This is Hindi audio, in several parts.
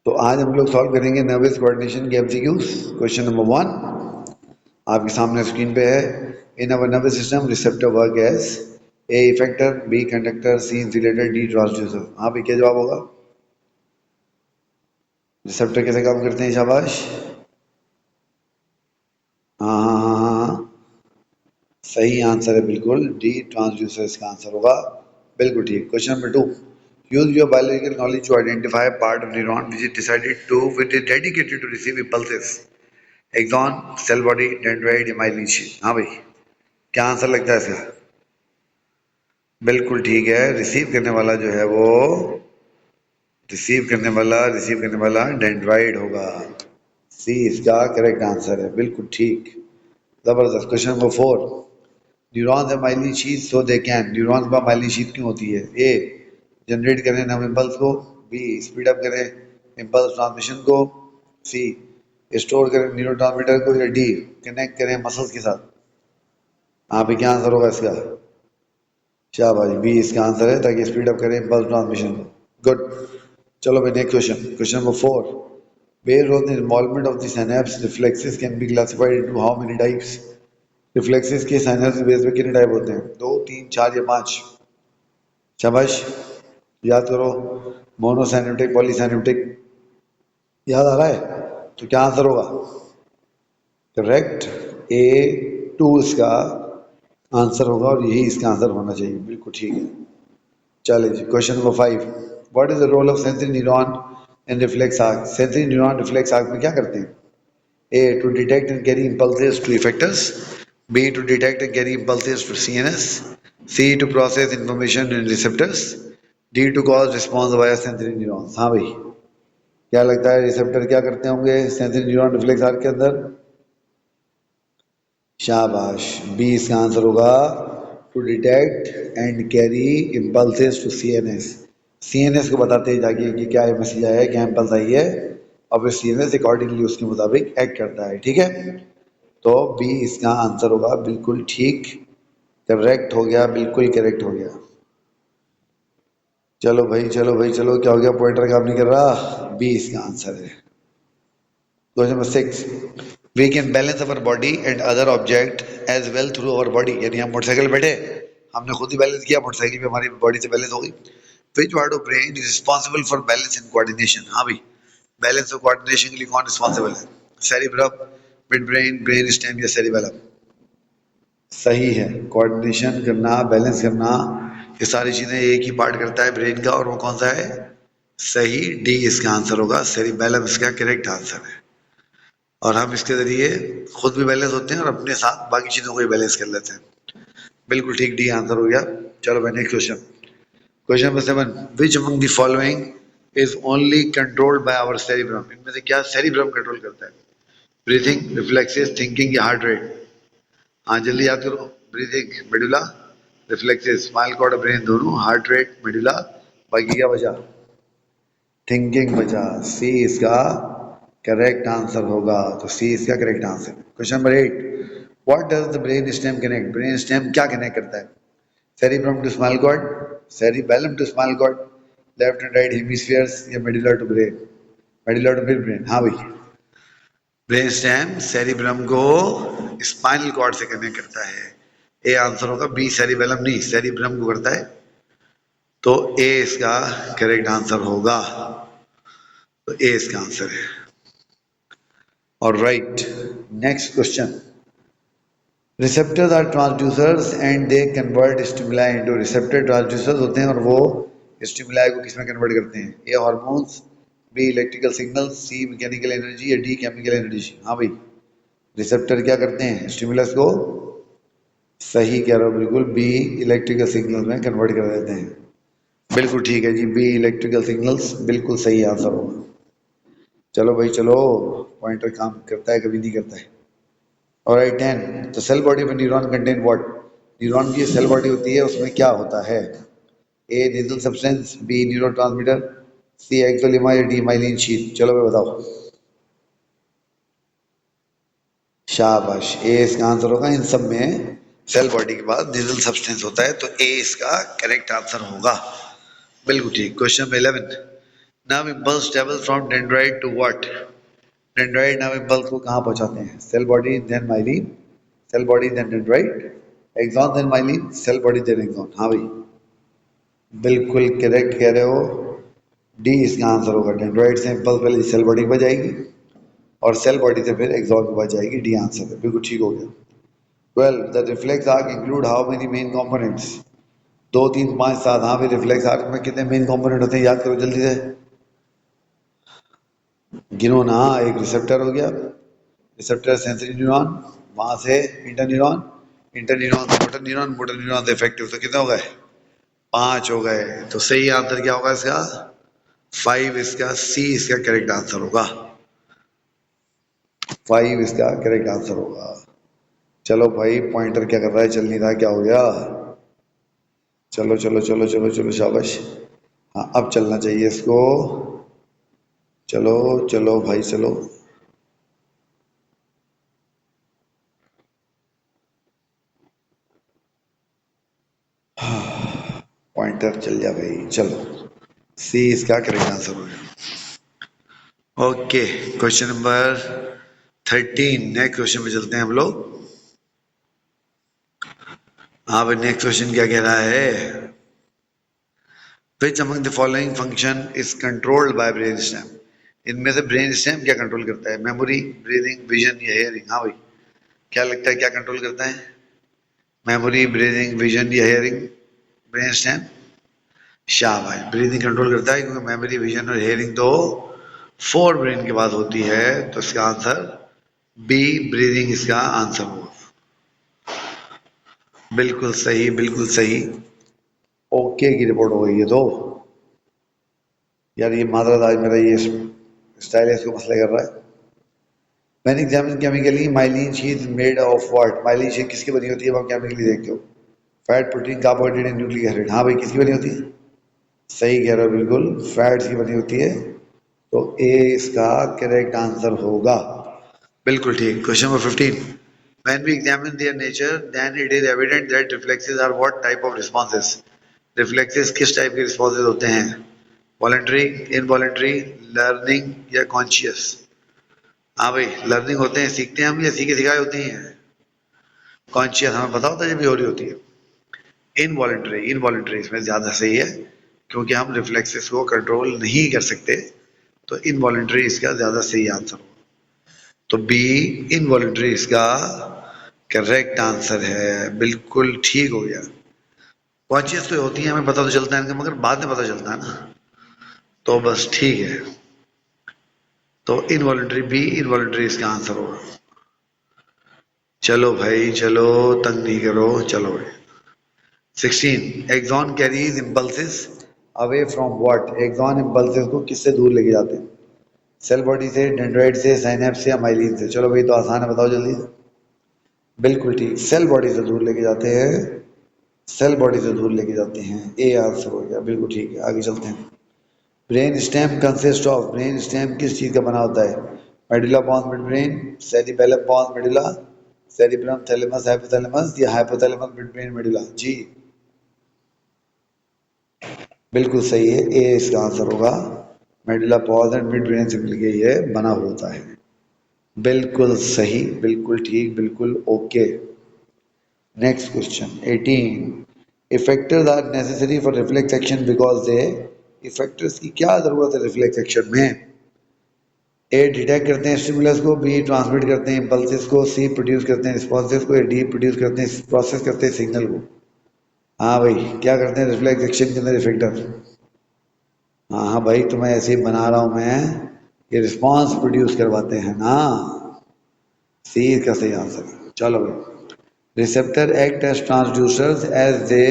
तो आज हम लोग सॉल्व करेंगे नर्वस कोऑर्डिनेशन के एमसीक्यूज। क्वेश्चन नंबर 1 आपके सामने स्क्रीन पे है। In our nervous system receptor work as A effector, B conductor, C insulator, D transducer. हाँ भाई, क्या जवाब होगा? रिसेप्टर कैसे काम करते हैं? शाबाश। हाँ हाँ हाँ हाँ हाँ, सही आंसर है, बिल्कुल डी ट्रांसड्यूसर इसका आंसर होगा। बिल्कुल ठीक। Question number 2, use your biological knowledge to identify a part of neuron which is decided to which is dedicated to receive impulses. Axon, cell body, dendrite या माइलिन शीट। हाँ भाई, क्या आंसर लगता है इसका? बिल्कुल ठीक है, रिसीव करने वाला जो है वो रिसीव करने वाला डेंड्राइट होगा। सी इसका करेक्ट आंसर है, बिल्कुल ठीक। जबरदस्त। क्वेश्चन नंबर 4, न्यूरॉन्स है myelin sheet so they can. Neurons पर माइलिन शीट क्यों होती है? ए जनरेट करें नम इम्पल्स को, बी स्पीड अप करें इम्पल्स ट्रांसमिशन को, सी स्टोर करें न्यूरोट्रांसमीटर को, या डी कनेक्ट करें मसल्स के साथ। यहाँ पे क्या आंसर होगा इसका? शाबाश, बी इसका आंसर है, ताकि स्पीड अप करें इम्पल्स ट्रांसमिशन को। गुड। चलो भाई next question. Question number 4, based on the involvement of the synapse, reflexes can be classified into how many types? Reflexes के साइनस बेस पे कितने टाइप होते हैं? 2, 3, 4 या 5? शाबाश, याद करो। मोनोसाइनेप्टिक, पॉलीसाइनेप्टिक, याद आ रहा है? तो क्या आंसर होगा? करेक्ट, ए 2 इसका आंसर होगा, और यही इसका आंसर होना चाहिए। बिल्कुल ठीक है। चलिए जी, question number 5, what is the role of sensory neuron in reflex arc? Sensory neuron reflex arc में क्या करते हैं? A. To detect and carry impulses to effectors. B. To detect and carry impulses to CNS. C. To process information in receptors. D. To cause response via sensory neurons. हाँ भाई, क्या लगता है रिसेप्टर क्या करते होंगे सेंसरी न्यूरॉन रिफ्लेक्स आर्क के अंदर? शाबाश, बी इसका आंसर होगा, to detect and carry impulses to CNS. CNS को बताते हैं जाके कि क्या मैसेज आया है, क्या इम्पल्स आई है, और फिर सीएनएस अकॉर्डिंगली उसके मुताबिक एक्ट करता है। ठीक है, तो बी इसका आंसर होगा, बिल्कुल ठीक, करेक्ट हो गया, बिल्कुल करेक्ट हो गया। चलो भाई चलो भाई चलो, क्या हो गया? पॉइंटर काम नहीं कर रहा। बी इसका आंसर है। Question number 6, we can balance our body and other object as well through our body. यानी हम मोटरसाइकिल बैठे, हमने खुद ही बैलेंस किया, मोटरसाइकिल पे हमारी बॉडी से बैलेंस हो गई। विच part of brain is responsible for balance and coordination? हाँ भाई, बैलेंस और कोऑर्डिनेशन के लिए कौन रिस्पॉन्सिबल है? Cerebrum, mid brain, brain stem या सेरिबेलम? सही है, कोऑर्डिनेशन करना, बैलेंस करना, ये सारी चीजें एक ही पार्ट करता है ब्रेन का, और वो कौन सा है? सही, डी इसका आंसर होगा, सेरिबेलम इसका करेक्ट आंसर है। और हम इसके जरिए खुद भी बैलेंस होते हैं और अपने साथ बाकी चीजों को भी बैलेंस कर लेते हैं। बिल्कुल ठीक, डी आंसर हो गया। चलो भाई next question. Question number 7, which among the following is only controlled by our cerebrum? इनमें से क्या सेरिब्रम कंट्रोल करता है? ब्रीथिंग, रिफ्लेक्सेस, थिंकिंग या हार्ट रेट? हाँ जल्दी याद करो। Breathing, medulla, reflexes, spinal cord और ब्रेन दोनों, हार्ट रेट, मेडुला, बाकी क्या बचा? थिंकिंग बचा। सी इसका करेक्ट आंसर होगा, तो सी इसका correct answer. Question number 8, what does the brain stem connect? Brain stem क्या कनेक्ट करता है? Cerebrum to spinal cord, cerebellum to spinal cord, left and right hemispheres या medulla to brain? Medulla to mid brain. हाँ भाई, ब्रेन स्टेम सेरिब्रम को स्पाइनल कॉर्ड से कनेक्ट करता है। ए आंसर होगा, बी सेरिबेलम नहीं, सेरिब्रम को करता है, तो ए इसका करेक्ट आंसर होगा। तो ए इसका आंसर है। और right, next question. Receptors are transducers and they convert stimuli into. Receptor transducers होते हैं और वो स्टिमुलाई को किसमें कन्वर्ट करते हैं? ए हार्मोन्स, बी इलेक्ट्रिकल सिग्नल, सी मैकेनिकल एनर्जी या डी केमिकल एनर्जी? हाँ भाई, रिसेप्टर क्या करते हैं? स्टिमुलस को, सही कह रहे हो बिल्कुल, बी इलेक्ट्रिकल सिग्नल में कन्वर्ट कर देते हैं। बिल्कुल ठीक है जी, बी इलेक्ट्रिकल सिग्नल्स, बिल्कुल सही आंसर होगा। चलो भाई चलो, पॉइंटर काम करता है कभी नहीं करता है। और 10, तो सेल बॉडी में न्यूरॉन कंटेन व्हाट? न्यूरॉन की सेल बॉडी होती है, उसमें क्या होता है? ए नेजल सब्सटेंस, बी न्यूरोट्रांसमीटर, सी एक्सोलिमा या डी माइलिन शीट? चलो भाई बताओ। शाबाश, ए इसका आंसर होगा। इन सब में सेल बॉडी के बाद नेजल सब्सटेंस होता है, तो ए इसका करेक्ट आंसर होगा। बिल्कुल ठीक। Question 11, now impulse travel from dendrite to what? Dendrite now impulse को कहाँ पहुंचाते हैं? Cell body then myelin, cell body then dendrite, axon then myelin, cell body then axon. हाँ भाई, बिल्कुल करेक्ट कह रहे हो। डी इसका आंसर होगा। डेंड्राइट से इम्पल्स पहले सेल बॉडी पर जाएगी और सेल बॉडी से फिर एक्सॉन के पास जाएगी। डी आंसर है, बिल्कुल ठीक हो गया। 12 the reflex arc include how many main components? 2 3 5 7। हाँ भाई, रिफ्लेक्स आर्क में कितने मेन कंपोनेंट होते हैं? याद करो जल्दी से, गिनो ना। एक रिसेप्टर हो गया, रिसेप्टर सेंसरी न्यूरॉन, वहां से इंटरन्यूरॉन, इंटरन्यूरॉन से मोटर न्यूरॉन, मोटर न्यूरॉन से इफेक्टिव। तो कितने हो गए? 5 हो गए। तो सही आंसर क्या होगा इसका? 5 इसका सी इसका करेक्ट आंसर होगा। 5 इसका करेक्ट आंसर होगा। चलो भाई, पॉइंटर क्या कर रहा है? चल नहीं रहा, क्या हो गया? चलो चलो चलो चलो चलो, शाबाश। हाँ, अब चलना चाहिए इसको। चलो चलो भाई चलो। पॉइंटर चल जा भाई, चलो। सी इसका करेक्ट आंसर हो गया। Okay, question number 13। Next question पे चलते हैं हम लोग। हाँ भाई, नेक्स्ट क्वेश्चन क्या कह रहा है? विच among the following function is controlled bye brain stem? इनमें से ब्रेन स्टेम क्या कंट्रोल करता है? मेमोरी, ब्रीदिंग, विजन या हेयरिंग? हाँ भाई, क्या लगता है क्या कंट्रोल करता है? मेमोरी, ब्रीदिंग, विजन या हेयरिंग? Brain stem. शाबाश, ब्रीदिंग कंट्रोल करता है, क्योंकि मेमोरी, विजन और हेयरिंग तो फोर ब्रेन के बाद होती है। तो इसका आंसर बी, ब्रीदिंग इसका आंसर होगा। बिल्कुल सही, बिल्कुल सही। ओके की रिपोर्ट हो गई है। तो यार, ये मादरा आज मेरा ये स्टाइल है, इसको मसले कर रहा है। मैंने examine chemically myelin sheath made of what? Myelin sheath किसकी बनी होती है? वो केमिकली देखते हो। Fat, protein, carbohydrate and nucleic acid. हाँ भाई, किसकी बनी होती है? सही कह रहे हो, बिल्कुल फैट्स की बनी होती है। तो ए इसका करेक्ट आंसर होगा। बिल्कुल ठीक। Question number 15। When we examine their nature, then it is evident that reflexes are what type of responses? Reflexes किस टाइप के responses होते हैं? Voluntary, involuntary, learning या conscious? हाँ भाई, learning होते हैं, सीखते हैं हम, या सीखे सिखाए होती हैं? Conscious हमें पता होता है जब भी हो रही होती है। इनवॉलेंट्री, इनवॉलेंट्री इसमें ज्यादा सही है, क्योंकि हम रिफ्लेक्सेस को कंट्रोल नहीं कर सकते। तो इनवॉलेंट्री इसका ज्यादा सही आंसर होगा। तो बी, इनवॉलेंट्री इसका करेक्ट आंसर है। बिल्कुल ठीक हो गया। कॉन्शियस तो होती है, हमें पता तो चलता है, मगर बाद में पता चलता है ना। तो बस ठीक है। तो इनवॉलेंट्री, बी इनवॉलेंट्री इसका आंसर होगा। चलो भाई चलो, तंग नहीं करो, चलो भाई। 16 axon carries impulses away from what? Axon impulses को किससे दूर लेके जाते हैं? सेल बॉडी से, डेंड्राइट से, साइनेप्स से या माइलिन से? चलो भाई, तो आसान है, बताओ जल्दी से। बिल्कुल ठीक, सेल बॉडी से दूर लेके जाते हैं। सेल बॉडी से दूर लेके जाते हैं। ए आंसर हो गया, बिल्कुल ठीक है। आगे चलते हैं। Brain stem consist of? Brain stem किस चीज का बना होता है? Medulla pons mid brain, cerebellum pons medulla, cerebrum, thalamus, hypothalamus या हाइपोथैलेमस मिड ब्रेन मेडुला? जी, बिल्कुल सही है। ए इसका आंसर होगा। Medulla pons and mid brain से मिलके ये बना होता है। बिल्कुल सही, बिल्कुल ठीक, बिल्कुल okay. Next question 18। Effectors are necessary for reflex action because they, effectors की क्या जरूरत है रिफ्लेक्स एक्शन में? ए डिटेक्ट करते हैं स्टिमुलस को, बी ट्रांसमिट करते हैं इम्पल्सिस को, सी प्रोड्यूस करते हैं रिस्पॉन्सेस को, या डी प्रोड्यूस करते हैं, प्रोसेस करते हैं सिग्नल को? हाँ भाई, क्या करते हैं रिफ्लेक्स एक्शन के अंदर इफेक्टर? हाँ हाँ भाई, तुम्हें ऐसे ही बना रहा हूं मैं, ये रिस्पॉन्स प्रोड्यूस करवाते हैं ना। सी का सही आंसर है। चलो भाई, receptor act as transducers as they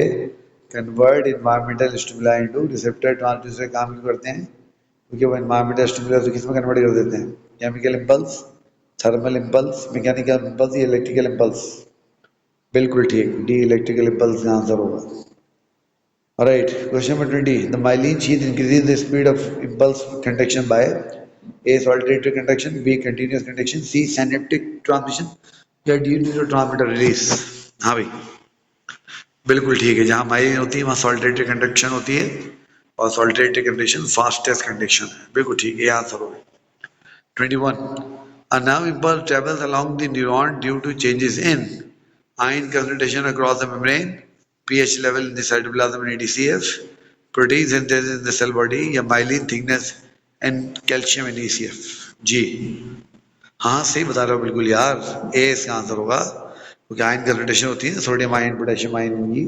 convert environmental stimuli into. Receptor transducer काम क्यों करते हैं? क्योंकि वो इन्वायरमेंटल स्टिमुलस किस में कन्वर्ट कर देते हैं? Chemical impulse, thermal impulse, mechanical impulse या इलेक्ट्रिकल इम्पल्स? बिल्कुल ठीक, डी इलेक्ट्रिकल इम्पल्स का आंसर होगा। Alright, question number 20. The myelin sheath increases the speed of impulse conduction by A. Solitary conduction, B. Continuous conduction, C. Synaptic transmission या D. Neurotransmitter release? हाँ भाई, बिल्कुल ठीक है। जहाँ माइलिन होती है वहाँ सॉलिटरी कंडक्शन होती है, और सॉलिटेटिव कंडीशन फास्टेस्ट कंडीशन है, बिल्कुल ठीक है, आंसर हो गया। 21. A nerve impulse travels along the neuron due to changes in ion concentration across the membrane, pH level in the cytoplasm and ADCF, protein synthesis in the cell body या myelin thickness and calcium in ECF. जी हाँ सही बता रहे हो बिल्कुल यार, ए इसका आंसर होगा, क्योंकि आयन कंसंट्रेशन होती है सोडियम आयन पोटेशियम आयन की,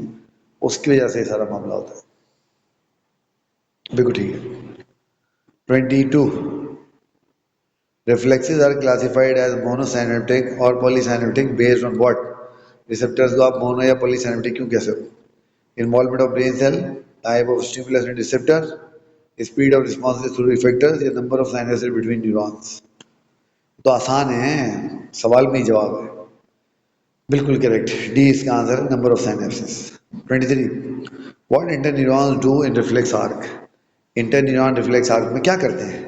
उसकी वजह से सारा मामला होता है, बिल्कुल ठीक है। 22. Reflexes are classified as monosynaptic or polysynaptic based on what? Receptors को आप mono या polysynaptic क्यों कह सकते हो? Involvement of brain cell, type of stimulus and receptor, speed of responses through effectors या number of synapses between neurons. तो आसान है, सवाल में ही जवाब है, बिल्कुल करेक्ट, डी इसका आंसर है, number of synapses. 23. What interneurons do in reflex arc? Interneuron reflex arc में क्या करते हैं?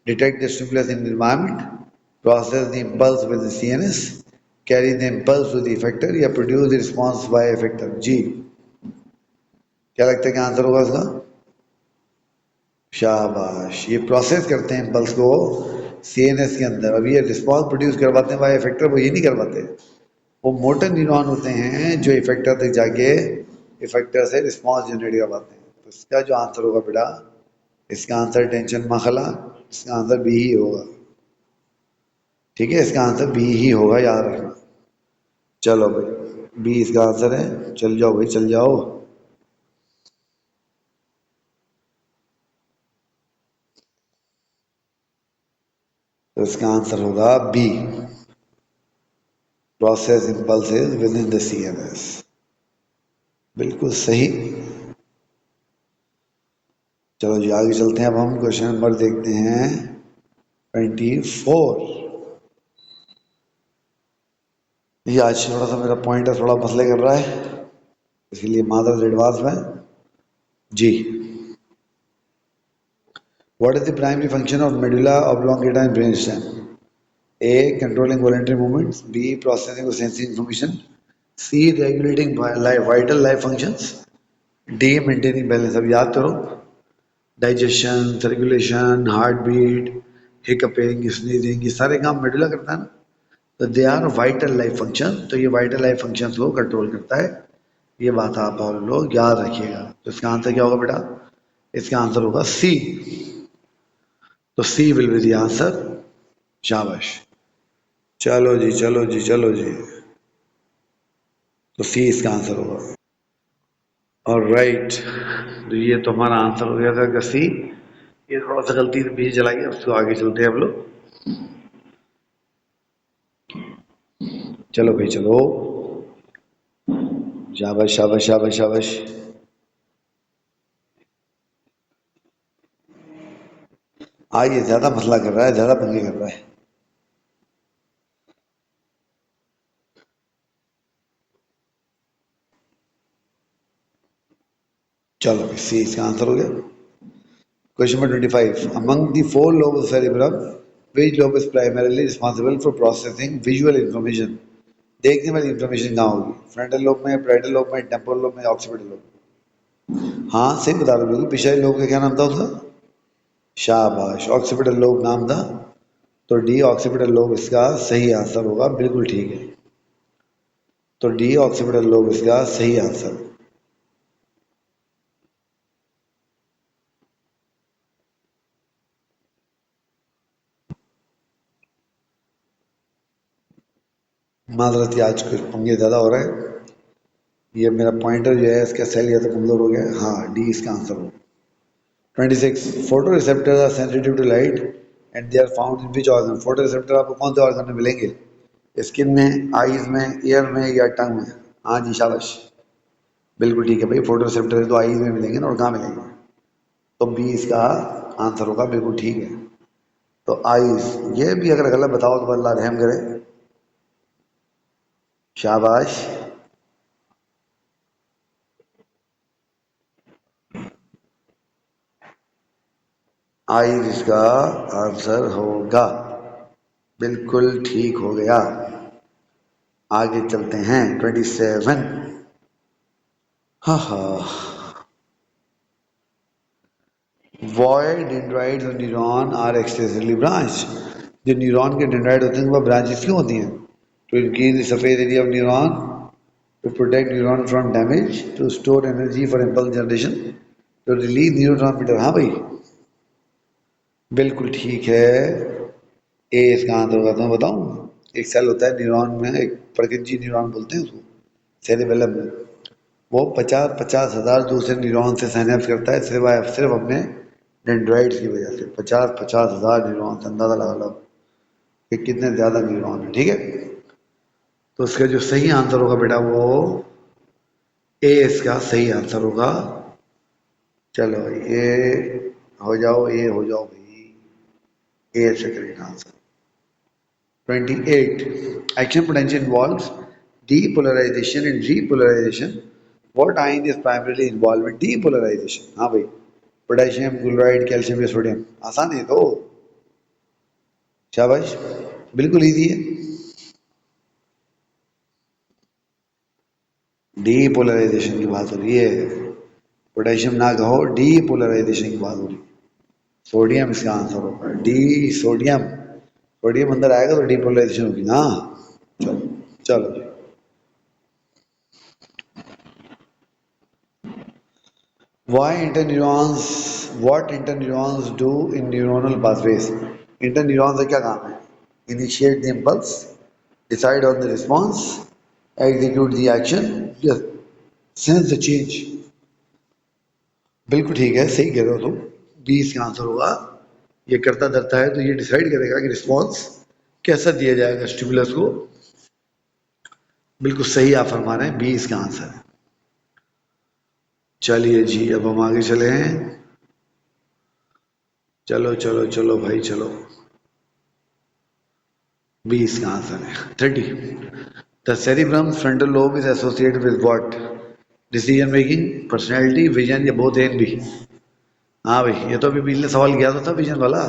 Detect the stimulus in environment, process the impulse with the CNS, carry the impulse to the effector या produce the response by effector. जी क्या लगता है क्या आंसर होगा इसका? शाबाश, ये प्रोसेस करते हैं इंपल्स को सीएनएस के अंदर, अब ये रिस्पॉन्स प्रोड्यूस करवाते हैं बाय इफेक्टर, वो ये नहीं करवाते, वो मोटर न्यूरॉन होते हैं जो इफेक्टर तक जाके इफेक्टर से रिस्पॉन्स जनरेट करवाते हैं। तो इसका जो आंसर होगा बेटा, इसका आंसर टेंशन मखला, इसका आंसर बी ही होगा, ठीक है, इसका आंसर बी ही होगा, याद रखना। चलो भाई, बी इसका आंसर है, चल जाओ भाई चल जाओ। तो इसका आंसर होगा B, process impulses within the CNS, बिल्कुल सही। चलो जी आगे चलते हैं, अब हम क्वेश्चन नंबर देखते हैं 24। ये आज थोड़ा सा मेरा पॉइंटर थोड़ा मसले कर रहा है, इसलिए मादर एडवांस में। जी what is the primary function of medulla oblongata in brain stem? A controlling voluntary movements, B processing of sensory information, C regulating vital life functions, D maintaining balance. अब याद करो, digestion, circulation, heart beat, hiccupping, sneezing, ये सारे काम मेडुला करता है ना, तो they are vital life function, तो ये वाइटल लाइफ फंक्शन को कंट्रोल करता है, ये बात आप और लोग याद रखिएगा। तो इसका आंसर क्या होगा बेटा? इसका आंसर होगा सी, तो सी विल बी द आंसर। शाबाश, चलो जी चलो जी चलो जी, तो सी इसका आंसर होगा। और राइट, तो ये तो हमारा आंसर हो गया था सी। ये थोड़ा सा गलती से पीछे चला गया, उसको आगे चलते हैं हम लोग। चलो भाई चलो, शाबाश शाबाश शाबाश शाबाश। ये ज्यादा मसला कर रहा है, ज्यादा पंगे कर रहा है। चलो भाई सी इसका आंसर हो गया। Question number 25, among the four lobe of cerebrum which lobe is primarily responsible for processing visual information? देखने वाली इंफॉर्मेशन कहाँ होगी? फ्रंटल लोब में, पैरेटल लोब में, टेम्पोरल लोब में, ऑक्सीपिटल लोब में? हाँ सही बता रहे हो, पिछले लोब का क्या नाम था उसका? शाबाश, ऑक्सीपिटल लोब नाम था, तो डी ऑक्सीपिटल लोब इसका सही आंसर होगा, बिल्कुल ठीक है, तो डी ऑक्सीपिटल लोब इसका सही आंसर। माजरत आज कुछ पंगे ज़्यादा हो रहे हैं, ये मेरा पॉइंटर जो है इसका सेल या तो कमज़ोर हो गया है। हाँ डी इसका आंसर हो। 26, photo receptor are sensitive to light and they are found in which organ? Photo receptor आपको कौन से ऑर्गन में मिलेंगे? स्किन में, आईज में, ईयर में या टंग में? हाँ जी शाबाश, बिल्कुल ठीक है भाई, फोटो रिसेप्टर तो आईज में मिलेंगे ना, और कहाँ मिलेंगे? तो बी इसका आंसर होगा, बिल्कुल ठीक है। तो आईज, ये भी अगर गलत बताओ तो अल्लाह रहम करे। शाबाश, आईज इसका आंसर होगा, बिल्कुल ठीक हो गया। आगे चलते हैं 27। हाँ हाँ, Why dendrites of neuron are extensively branched? जो न्यूरॉन के डेंड्राइट होते हैं वह ब्रांचेस क्यों होती हैं? To increase the surface area of neuron, to protect neuron from damage, to store energy for impulse generation, to release neurotransmitter. हाँ भाई, बिल्कुल ठीक है। ए इसका आंसर होगा। तुम्हें बताऊं, एक सेल होता है न्यूरॉन में, एक प्रकिंची न्यूरॉन बोलते हैं उसको, सेरिबेलम में। वो 50,000 दूसरे न्यूरॉन से साइनेप्स करता है, सिर्फ अपने डेंड्राइट्स की वजह से। 50,000 न्यूरॉन से अंदाजा लगा लो कि कितने ज्यादा न्यूरॉन है। ठीक है, तो उसका जो सही आंसर होगा बेटा वो ए इसका सही आंसर होगा। चलो ये हो जाओ, ये हो जाओ भाई, ए is the correct answer. 28. Action potential involves depolarization and repolarization. What ion is primarily involved in depolarization? हाँ भाई, पोटेशियम, क्लोराइड, कैल्शियम या सोडियम। आसान है तो, शाबाश, बिल्कुल इजी है। डीपोलराइजेशन की बात हो रही है, पोटेशियम ना कहो, डीपोलराइजेशन की बात हो रही है। सोडियम इसका आंसर होगा, डी सोडियम। सोडियम अंदर आएगा तो डीपोलराइजेशन होगी ना। चलो चलो जी। Why interneurons? What interneurons do in neuronal pathways? Interneurons का क्या काम है? Initiate the impulse, decide on the response, execute the action, yes, sense the change. बिल्कुल ठीक है, सही कह रहे हो तुम। बी इसका आंसर होगा। ये करता धरता है तो ये डिसाइड करेगा कि रिस्पॉन्स कैसा दिया जाएगा स्टिमुलस को। बिल्कुल सही आप फरमा रहे हैं, बी इसका आंसर है। चलिए जी, अब हम आगे चले हैं। चलो चलो चलो भाई चलो, बी इसका आंसर है। 30. The cerebrum frontal lobe is associated with what? Decision making, personality, vision या बोथ एंड बी? हाँ भाई, ये तो अभी पिछले सवाल किया था विजन वाला।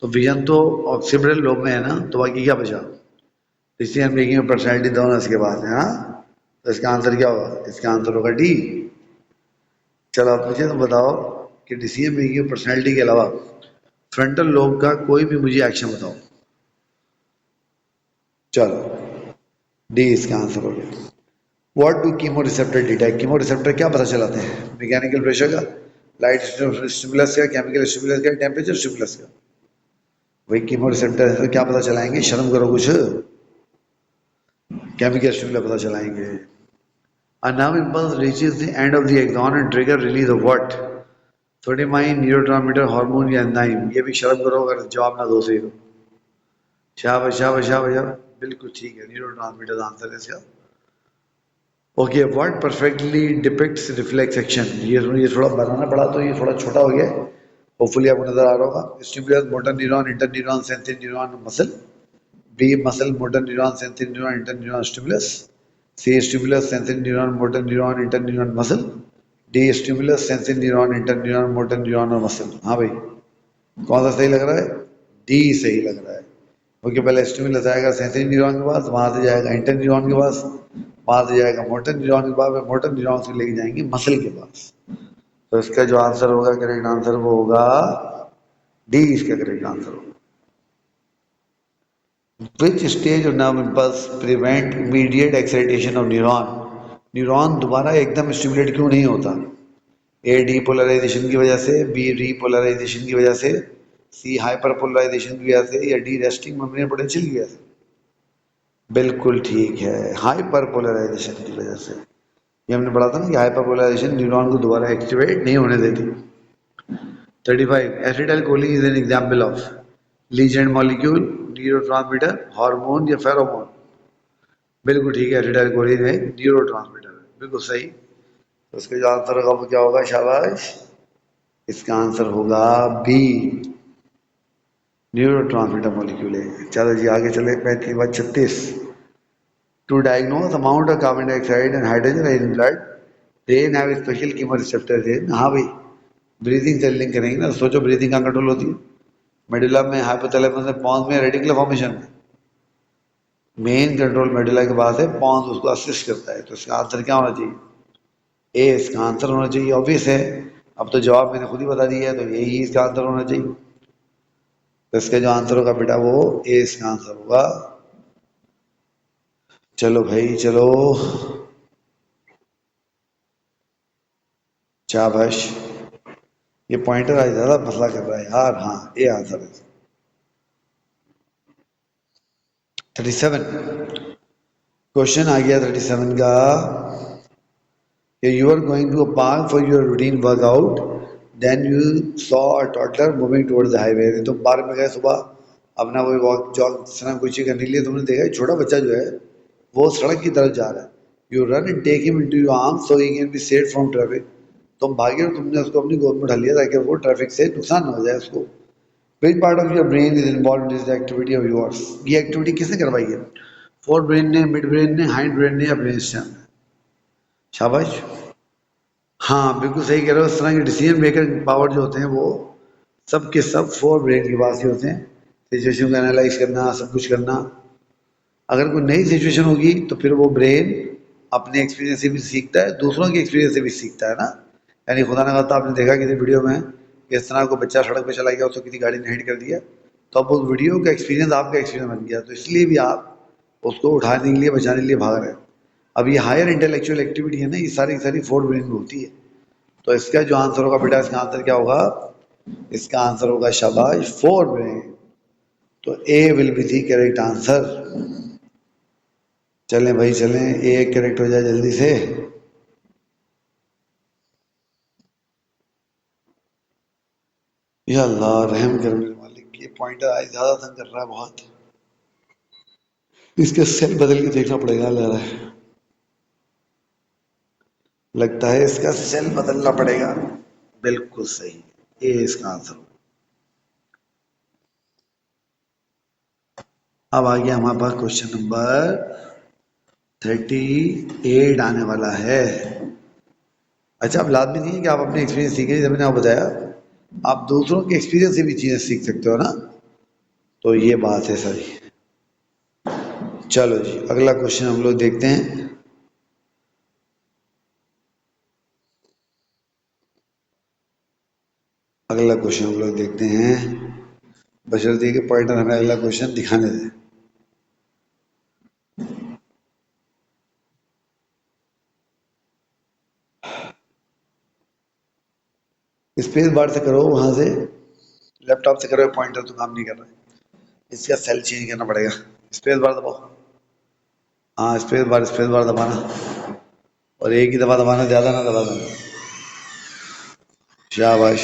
तो विजन तो ऑक्सीपिटल लोब में है ना, तो बाकी क्या बचा? डिसीजन मेकिंग और पर्सनैलिटी दोनों इसके बाद है। हाँ, तो इसका आंसर क्या होगा? इसका आंसर होगा डी। चलो आप मुझे तो बताओ कि डिसीजन मेकिंग और पर्सनैलिटी के अलावा फ्रंटल लोब का कोई भी मुझे एक्शन बताओ। चलो, डी इसका आंसर हो गया। What do chemo receptor detect? Chemo receptor क्या पता चलाते हैं? मैकेनिकल प्रेशर का, लाइट स्टिमुलस का, केमिकल स्टिमुलस का, टेम्परेचर स्टिमुलस का? वही कीमो रिसेप्टर है तो क्या पता चलाएंगे? शर्म करो कुछ, केमिकल स्टिमुलस पता चलाएंगे। A nerve impulse reaches the end of the axon and trigger release of what? Sodium ion, neurotransmitter, hormone या एंजाइम? ये भी शर्म करो अगर जवाब ना दो सही तो। शाबाश शाबाश शाबाश शाबाश, बिल्कुल ठीक है, न्यूरोट्रांसमीटर आंसर है इसका। Okay, what perfectly depicts reflex action? ये थोड़ा बनाना पड़ा तो ये थोड़ा छोटा हो गया। होपफुली आपको नजर आ रहा होगा। Stimulus, motor neuron, inter neuron, sensory neuron, muscle. B muscle, motor neuron, sensory neuron, inter neuron, stimulus. C stimulus, sensory neuron, motor neuron, inter neuron, muscle. D stimulus, sensory neuron, inter neuron, motor neuron और मसल। हाँ भाई, कौन सा सही लग रहा है? डी सही लग रहा है। क्योंकि पहले स्टिमुलस आएगा सेंसरी न्यूरॉन के पास, वहां से जाएगा इंटर न्यूरॉन के पास, वहां से जाएगा मोटर न्यूरॉन के पास, मोटर न्यूरॉन से लेके जाएंगे मसल के पास। तो इसका जो आंसर होगा, करेक्ट आंसर वो होगा डी, इसका करेक्ट आंसर होगा। Which stage of nerve impulse prevent immediate excitation of neuron? Neuron दोबारा एकदम स्टिमुलेट क्यों नहीं होता? ए डीपोलराइजेशन की वजह से, बी रीपोलराइजेशन की वजह से, सी हाइपरपोलराइजेशन की वजह से, या डी रेस्टिंग मेम्ब्रेन पोटेंशियल की वजह से? बिल्कुल ठीक है, हाइपरपोलराइजेशन की वजह से। ये हमने पढ़ा था ना कि हाइपरपोलराइजेशन न्यूरॉन को दोबारा एक्टिवेट नहीं होने देती। 35. Acetyl choline is an example of legend molecule, neurotransmitter, hormone या फेरोमोन? बिल्कुल ठीक है, एसिटाइल कोलिन है न्यूरोट्रांसमीटर, बिल्कुल सही। तो इसका जो आंसर होगा वो क्या होगा? शाबाश, इसका आंसर होगा बी, न्यूरोट्रांसमीटर मॉलिक्यूल है। चलो जी आगे चले। 35 to diagnose amount of carbon dioxide and hydrogen in blood they have special chemo receptor है। हाँ भाई, ब्रीदिंग से लिंक करेंगे ना। सोचो ब्रीदिंग कहाँ कंट्रोल होती है? मेडुला में, हाइपोथैलेमस में, पॉन्स में, रेडिकुलर फॉर्मेशन में। मेन कंट्रोल मेडुला के पास है, पॉन्स उसको असिस्ट करता है। तो इसका आंसर क्या होना चाहिए? ए इसका आंसर होना चाहिए, ऑब्वियस है। अब तो जवाब मैंने खुद ही बता दिया है, तो यही इसका आंसर होना चाहिए। तो इसका जो आंसर होगा बेटा वो ए इसका आंसर होगा। चलो भाई चलो, शाबाश। ये पॉइंटर आज ज्यादा मसला कर रहा है यार। हाँ, ए आंसर है। 37 क्वेश्चन आ गया 37 का। You are going to a park for your routine workout, then you saw a toddler moving towards the highway। तुम पार्क में गए सुबह अपना कोई वॉक जॉग कुछ चीज करने के लिए, तुमने देखा छोटा बच्चा जो है वो सड़क की तरफ जा रहा है। You run and take him into your arms so he can be safe from traffic. तुम भागे और तुमने उसको अपनी गोद में उठा लिया ताकि वो ट्रैफिक से नुकसान न हो जाए उसको। विच part of your brain is involve in this activity of yours. ये एक्टिविटी किसने करवाई है? फोर ब्रेन ने, मिड ब्रेन ने, हाइंड ब्रेन ने या ब्रेन स्टेम? शाबाश। हाँ बिल्कुल सही कह रहे हो। इस तरह के डिसीजन मेकर पावर जो होते हैं वो सब के सब फोर ब्रेन के पास ही होते हैं। सिचुएशन को एनालाइज करना, सब कुछ करना। अगर कोई नई सिचुएशन होगी तो फिर वो ब्रेन अपने एक्सपीरियंस से भी सीखता है, दूसरों के एक्सपीरियंस से भी सीखता है ना। यानी खुदा ना खास्ता आपने देखा किसी वीडियो में इस तरह को बच्चा सड़क पे चला गया, उसको किसी गाड़ी ने हिट कर दिया, तो अब उस वीडियो का एक्सपीरियंस आपका एक्सपीरियंस बन गया, तो इसलिए भी आप उसको उठाने के लिए, बचाने के लिए भाग रहे हैं। अब ये हायर इंटेलेक्चुअल एक्टिविटी है ना, ये सारी की सारी फोर ब्रेन में होती है। तो इसका जो आंसर होगा बेटा, इसका आंसर क्या होगा? इसका आंसर होगा शाबाश फोर ब्रेन। तो A will be the correct answer. चलें भाई चलें, ए करेक्ट हो जाए जल्दी से। या अल्लाह रहम कर मेरे मालिक, ये पॉइंटर आज ज्यादा तंग कर रहा है बहुत। इसके सेल बदल के देखना पड़ेगा लग रहा है। लगता है इसका सेल बदलना पड़ेगा। बिल्कुल सही, ए इसका आंसर। अब आ गया हमारे पास क्वेश्चन नंबर 38 आने वाला है। अच्छा, अब लाजमी नहीं है कि आप अपने एक्सपीरियंस सीखें, जैसे मैंने आपको बताया आप दूसरों के एक्सपीरियंस से भी चीजें सीख सकते हो ना, तो ये बात है सारी। चलो जी, अगला क्वेश्चन हम लोग देखते हैं। अगला क्वेश्चन हम लोग देखते हैं, बशर्ते कि पॉइंटर हमें अगला क्वेश्चन दिखाने दें। स्पेस बार से करो, वहां से लैपटॉप से करो, पॉइंटर तो काम नहीं कर रहा है। इसका सेल चेंज करना पड़ेगा। स्पेस बार दबाओ। हाँ, स्पेस बार दबाना, और एक ही दबा दबाना, ज्यादा ना दबा देना। शाबाश।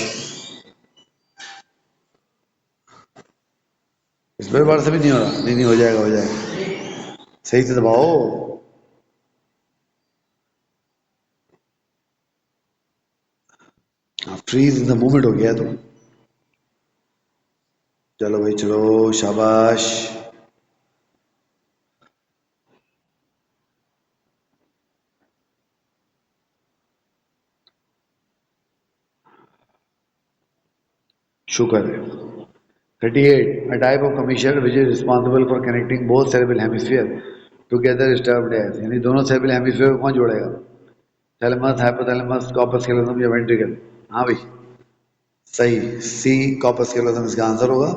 स्पेस बार से भी नहीं हो रहा? नहीं नहीं, हो जाएगा हो जाएगा, सही से दबाओ। हाँ, फ्रीज इन द मोमेंट हो गया तो। चलो भाई चलो, शाबाश। शुक्र है। 38 a type of commisure which is responsible for connecting both cerebral hemisphere together is termed as। यानी दोनों cerebral hemisphere को कौन जोड़ेगा? थैलेमस, हाइपोथैलेमस, कॉर्पस कैलोसम या वेंट्रिकल? हाँ भाई, सही, सी कॉर्पस कैलोसम इसका आंसर होगा,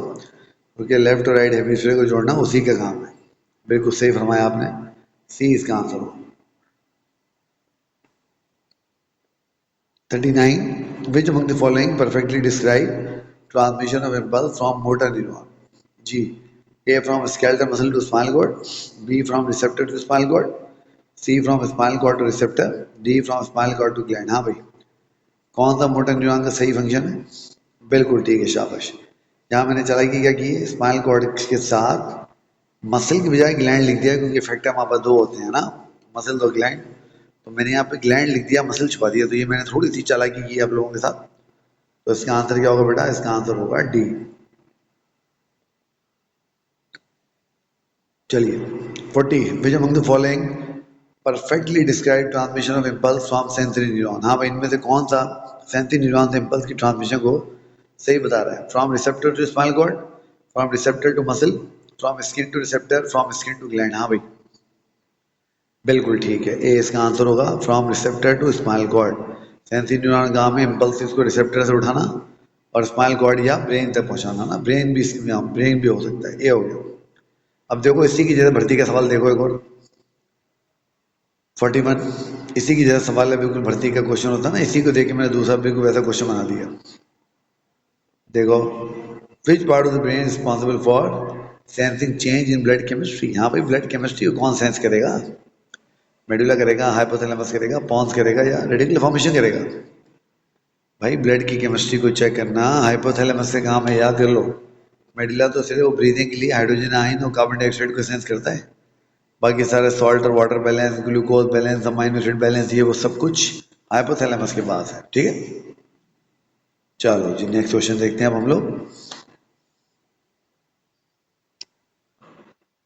क्योंकि लेफ्ट और राइट हेमिस्फीयर को जोड़ना उसी का काम है। बिल्कुल सही फरमाया आपने, सी इसका आंसर होगा। 39 which among the following perfectly describe transmission of impulse from motor neuron? Ji, A from skeletal muscle to spinal cord, B from receptor to spinal cord, C from spinal cord to receptor, D from spinal cord to gland। हाँ भाई, कौन सा मोटर न्यूरॉन का सही फंक्शन है? बिल्कुल ठीक है, शाबाश। यहाँ मैंने चालाकी क्या की, स्पाइनल कॉर्ड के साथ मसल की बजाय ग्लैंड लिख दिया, क्योंकि फैक्टर वहाँ पर दो होते हैं ना, मसल और ग्लैंड। तो मैंने यहाँ पे ग्लैंड लिख दिया, मसल छुपा दिया, तो ये मैंने थोड़ी सी चालाकी की आप लोगों के साथ। तो इसका आंसर क्या होगा बेटा? इसका आंसर होगा डी। चलिए 40 which among the following perfectly describe transmission of impulse from sensory neuron. हाँ भाई, इनमें से कौन सा सेंसरी न्यूरॉन से इम्पल्स की ट्रांसमिशन को सही बता रहा है? From receptor to spinal cord, from receptor to muscle, from skin to receptor, from skin to gland. हाँ भाई, बिल्कुल ठीक है, ए इसका आंसर होगा, from receptor to spinal cord. Sensory neuron काम है इम्पल्सिस को रिसेप्टर से उठाना और स्माइल कॉर्ड या ब्रेन तक पहुंचाना ना, ब्रेन भी हो सकता है, ये हो गया। अब देखो इसी की जैसे भर्ती का सवाल देखो एक और 41, इसी की जैसा सवाल है बिल्कुल भर्ती का क्वेश्चन होता है ना, इसी को देख के मैंने दूसरा बिल्कुल वैसा क्वेश्चन बना दिया। देखो विच part of the brain responsible for sensing change in blood chemistry. हाँ भाई ब्लड केमिस्ट्री को कौन सेंस करेगा? मेडुला करेगा, हाइपोथैलेमस करेगा, पॉन्स करेगा या रेडिकुलर फॉर्मेशन करेगा? भाई ब्लड की केमिस्ट्री को चेक करना हाइपोथैलेमस से काम है, याद कर लो। मेडुला तो सिर्फ वो ब्रीदिंग के लिए हाइड्रोजन आयन और कार्बन डाइऑक्साइड को सेंस करता है, बाकी सारे सॉल्ट और water balance, glucose balance, amino acid balance, ये वो सब कुछ हाइपोथैलेमस के पास है, ठीक है। चलो जी नेक्स्ट क्वेश्चन देखते हैं अब हम लोग।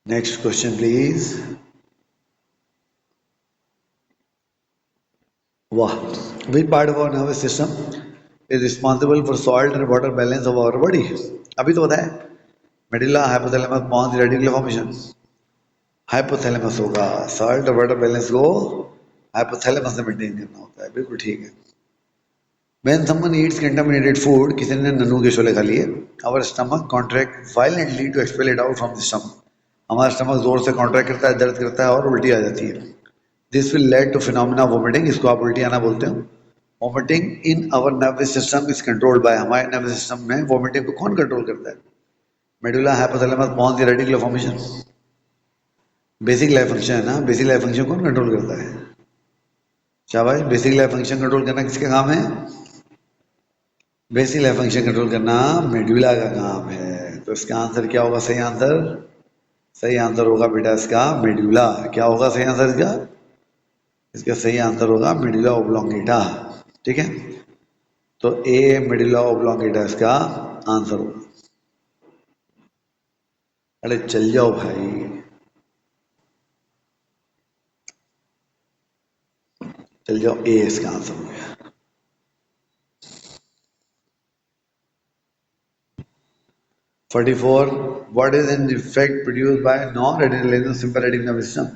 Next question please. वाह, which part of our nervous system is responsible for salt and water balance of our body? अभी तो बताया, medulla, hypothalamus, pons, reticular formation. Hypothalamus होगा, सॉल्ट और वाटर बैलेंस को हाइपोथैलेमस से मेंटेन करना होता है, बिल्कुल ठीक है। When someone eats contaminated food, किसी ने नन्नू के शोले खा लिए, our stomach contract violently to expel it out from the stomach. हमारा स्टमक जोर से कॉन्ट्रैक्ट करता है, दर्द करता है और उल्टी आ जाती है। This will lead to phenomena vomiting, इसको आप उल्टी आना बोलते हो। Vomiting in our nervous system is controlled by, हमारे नर्वस सिस्टम में वोमिटिंग को कौन कंट्रोल करता है? मेडुला, हाइपोथैलेमस, पॉन्स या reticular formation? Basic life function है ना, बेसिक लाइफ फंक्शन कौन कंट्रोल करता है? शाबाश, बेसिक लाइफ फंक्शन कंट्रोल करना किसका काम है? बेसिक लाइफ फंक्शन कंट्रोल करना मेडुला का काम है। तो इसका आंसर क्या होगा? सही आंसर, सही आंसर होगा बेटा इसका मेडुला। क्या होगा सही आंसर इसका? इसका सही आंसर होगा मेडुला ओब्लोंगेटा, ठीक है। तो ए मेडुला ओब्लोंगेटा इसका आंसर होगा। अरे चल जाओ भाई, चल जाओ, ए इसका आंसर हो गया। 44, what is an effect produced by non-adrenaline sympathetic nervous system?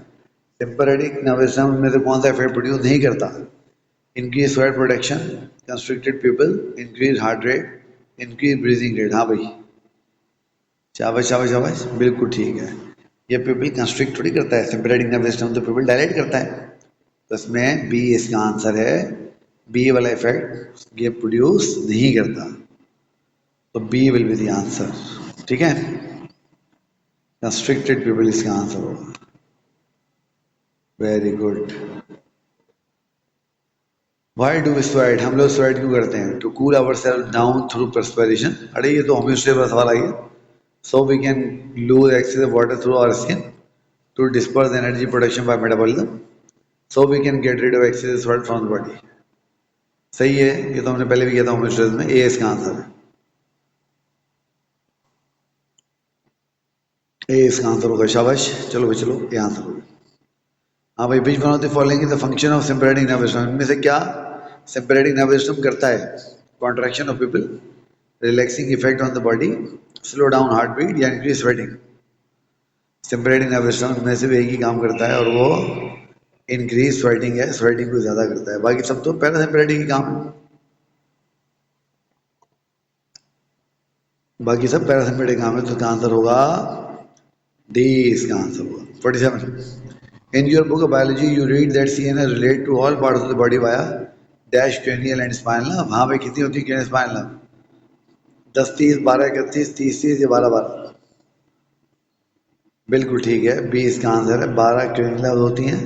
Sympathetic nervous system में से कौन सा इफेक्ट प्रोड्यूस नहीं करता? Increase sweat production, constricted people, increase heart rate, increase breathing rate. हाँ भाई, शाबाश शाबाश शाबाश, बिल्कुल ठीक है। ये पीपल कंस्ट्रिक्ट थोड़ी करता है, सिंपैथेटिक नर्वस सिस्टम तो पीपल डायलेट करता है। तो इसमें बी इसका आंसर है, बी वाला इफेक्ट ये प्रोड्यूस नहीं करता, तो B will be the answer, ठीक है। कंस्ट्रिक्टेड पीपल इसका आंसर होगा। Very good. Why do we sweat, हम लोग स्वेट क्यों करते हैं? To cool our self down through perspiration. अरे ये तो होम्योस्टेट का सवाल आ गया। So we can lose excess water through our skin, to disperse energy production by metabolism, so we can get rid of excess sweat from the body. सही है, ये तो हमने पहले भी किया था होम्योस्टेट में, ए इसका आंसर है। ए इसका आंसर होगा, शाबाश। चलो भाई चलो, ये आंसर होगा। हाँ भाई, which one of the following is the function of sympathetic nervous system. इनमें से क्या सिंपैथेटिक नर्वस सिस्टम करता है? Contraction of pupil, relaxing effect on the body, slow down heart beat या increase sweating. Sympathetic nervous system में से भी एक ही काम करता है और वो इंक्रीज स्वेटिंग है, स्वेटिंग को ज्यादा करता है। बाकी सब तो पैरासिम्पैथेटिक ही काम है, बाकी सब पैरासिम्पैथेटिक काम है। तो इसका आंसर होगा डी, इसका आंसर होगा। 47, in your book of biology you read that CNS relate to all parts of the body via dash cranial and spinal nerve। हाँ भाई, कितनी होती है cranial spinal nerve? 10 30 12 31 30 30 या 12 12? बिल्कुल ठीक है, बी इसका आंसर है। 12 cranial nerve होती हैं